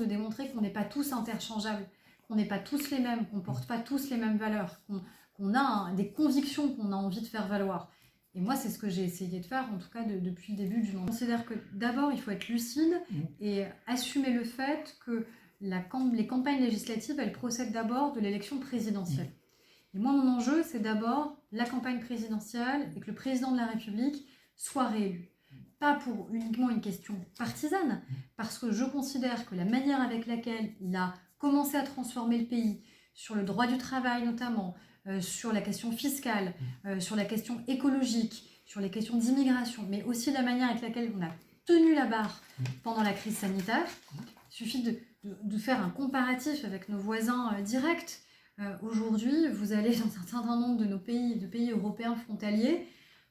de démontrer qu'on n'est pas tous interchangeables, qu'on n'est pas tous les mêmes, qu'on ne porte pas tous les mêmes valeurs, qu'on a des convictions qu'on a envie de faire valoir. Et moi, c'est ce que j'ai essayé de faire, en tout cas depuis le début du mandat. Je considère que d'abord, il faut être lucide et assumer le fait que les campagnes législatives, elles procèdent d'abord de l'élection présidentielle. Et moi, mon enjeu, c'est d'abord la campagne présidentielle et que le président de la République soit réélu. Pas pour uniquement une question partisane, parce que je considère que la manière avec laquelle il a commencé à transformer le pays, sur le droit du travail notamment, sur la question fiscale, sur la question écologique, sur les questions d'immigration, mais aussi la manière avec laquelle on a tenu la barre pendant la crise sanitaire. Il suffit de faire un comparatif avec nos voisins directs. Aujourd'hui, vous allez dans un certain nombre de nos pays européens frontaliers,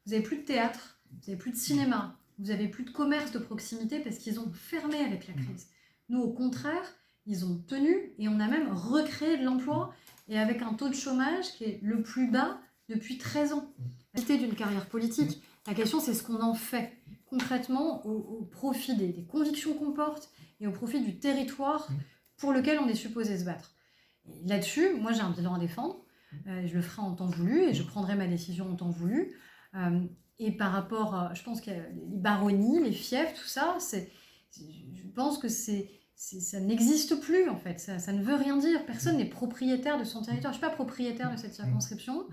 vous n'avez plus de théâtre, vous n'avez plus de cinéma, vous n'avez plus de commerce de proximité parce qu'ils ont fermé avec la crise. Nous, au contraire, ils ont tenu et on a même recréé de l'emploi et avec un taux de chômage qui est le plus bas depuis 13 ans. L'idée d'une carrière politique, la question c'est ce qu'on en fait concrètement au profit des convictions qu'on porte et au profit du territoire pour lequel on est supposé se battre. Là-dessus, moi j'ai un bilan à défendre, je le ferai en temps voulu et je prendrai ma décision en temps voulu. Et par rapport, je pense que les baronnies, les fiefs, tout ça, je pense que ça n'existe plus en fait, ça ne veut rien dire. Personne n'est propriétaire de son territoire. Je ne suis pas propriétaire de cette circonscription.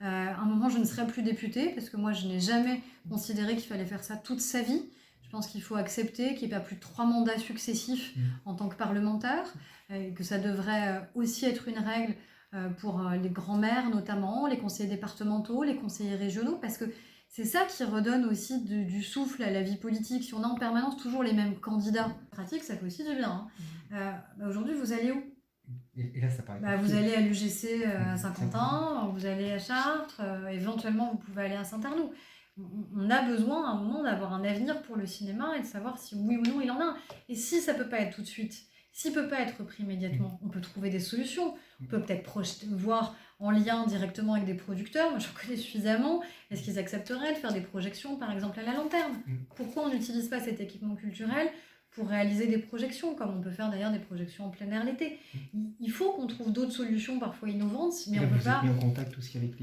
À un moment, je ne serai plus députée parce que moi, je n'ai jamais considéré qu'il fallait faire ça toute sa vie. Je pense qu'il faut accepter qu'il n'y ait pas plus de 3 mandats successifs en tant que parlementaire, et que ça devrait aussi être une règle pour les grands-maires notamment, les conseillers départementaux, les conseillers régionaux, parce que c'est ça qui redonne aussi du souffle à la vie politique. Si on a en permanence toujours les mêmes candidats pratiques, ça fait aussi du bien. Aujourd'hui, vous allez où ? Et là, ça paraît vous allez à l'UGC à Saint-Quentin, vous allez à Chartres, éventuellement vous pouvez aller à Saint-Arnoux. On a besoin à un moment d'avoir un avenir pour le cinéma et de savoir si oui ou non il en a un. Et si ça ne peut pas être tout de suite, s'il ne peut pas être repris immédiatement, on peut trouver des solutions. On peut peut-être voir en lien directement avec des producteurs. Moi, j'en connais suffisamment. Est-ce qu'ils accepteraient de faire des projections, par exemple, à la lanterne ? Pourquoi on n'utilise pas cet équipement culturel pour réaliser des projections, comme on peut faire d'ailleurs des projections en plein air l'été. Il faut qu'on trouve d'autres solutions parfois innovantes, mais on peut pas... Vous êtes mis en contact aussi avec